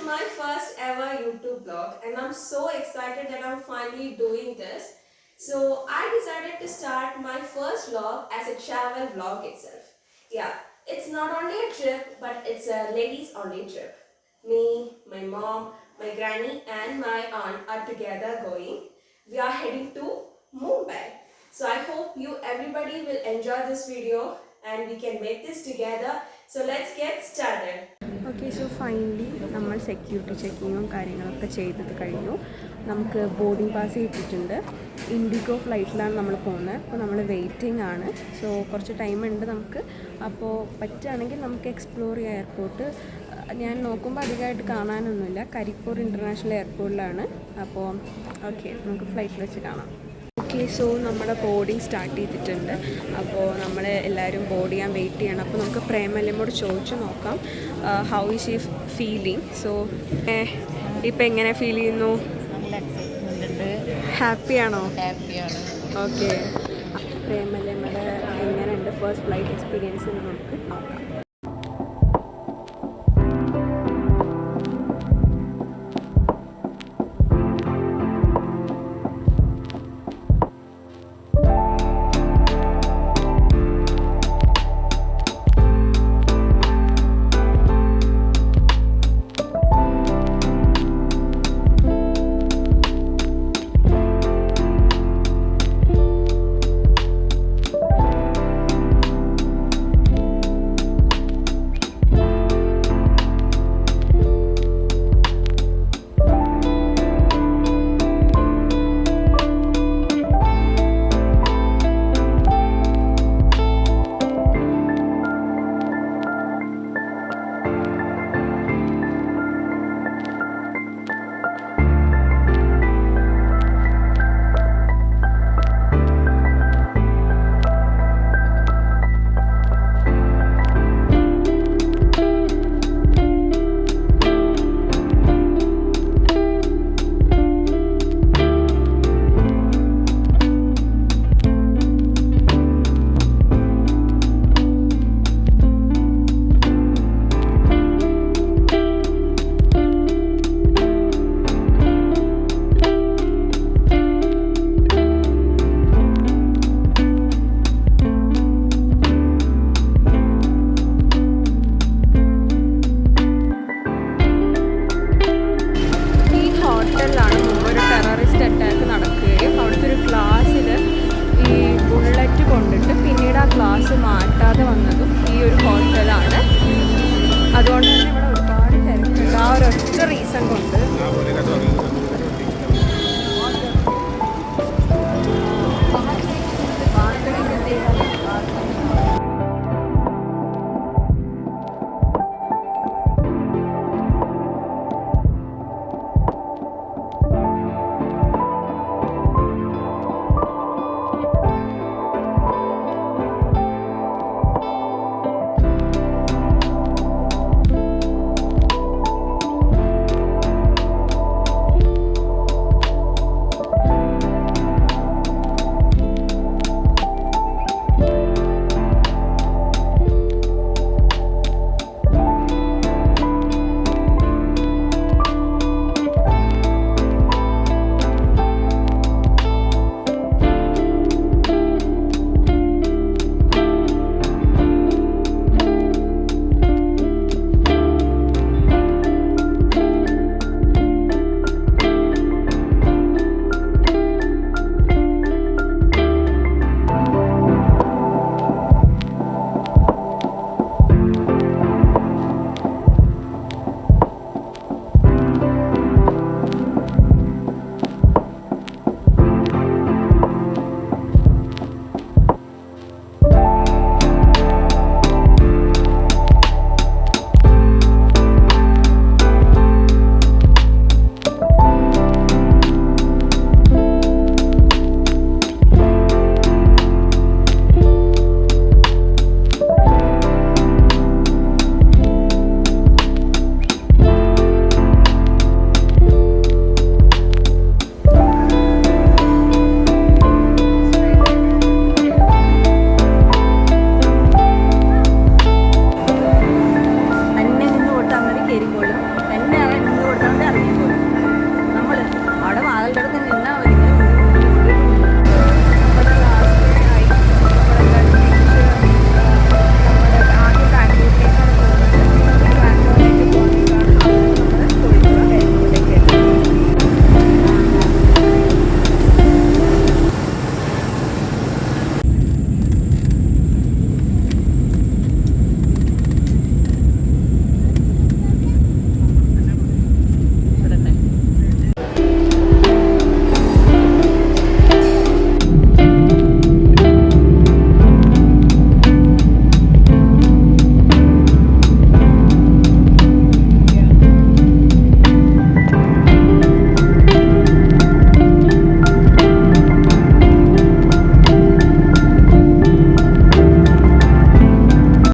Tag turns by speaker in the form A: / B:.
A: is my first ever YouTube vlog and I'm so excited that I'm finally doing this. So I decided to start my first vlog as a travel vlog itself. Yeah, it's not only a trip but it's a ladies only trip. Me, my mom, my granny and my aunt are together going. We are heading to Mumbai. So I hope you everybody will enjoy this video and we can make this together. So let's get started.
B: Okay so finally നമ്മൾ security ചെക്കിങ്ങും കാര്യങ്ങളൊക്കെ ചെയ്തത് കഴിഞ്ഞു. നമുക്ക് boarding pass കിട്ടിയിട്ടുണ്ട്. IndiGo ഫ്ലൈറ്റിലാണ് നമ്മൾ പോകുന്നത്. അപ്പോൾ നമ്മൾ വെയിറ്റിംഗ് ആണ്. സോ കുറച്ച് ടൈമുണ്ട് നമുക്ക്. അപ്പോൾ പറ്റുകയാണെങ്കിൽ നമുക്ക് എക്സ്പ്ലോർ ചെയ്യാം എയർപോർട്ട്. ഞാൻ നോക്കുമ്പോൾ അധികമായിട്ട് കാണാനൊന്നുമില്ല. കരിപ്പൂർ ഇൻ്റർനാഷണൽ എയർപോർട്ടിലാണ്. അപ്പോൾ ഓക്കെ, നമുക്ക് ഫ്ലൈറ്റിൽ വെച്ച് കാണാം. ഓക്കെ, സോ നമ്മുടെ ബോർഡിങ് സ്റ്റാർട്ട് ചെയ്തിട്ടുണ്ട്. അപ്പോൾ നമ്മൾ എല്ലാവരും ബോർഡ് ചെയ്യാൻ വെയിറ്റ് ചെയ്യണം. അപ്പോൾ നമുക്ക് പ്രേമലമ്മോട് ചോദിച്ചു നോക്കാം how is she feeling. So ഇപ്പം എങ്ങനെ ഫീൽ ചെയ്യുന്നു? ഹാപ്പിയാണോ?
C: ഹാപ്പിയാണ്.
B: ഓക്കെ, പ്രേമലമ്മയുടെ എങ്ങനെയുണ്ട് ഫസ്റ്റ് ഫ്ലൈറ്റ് എക്സ്പീരിയൻസ് എന്ന് നമുക്ക് നോക്കാം.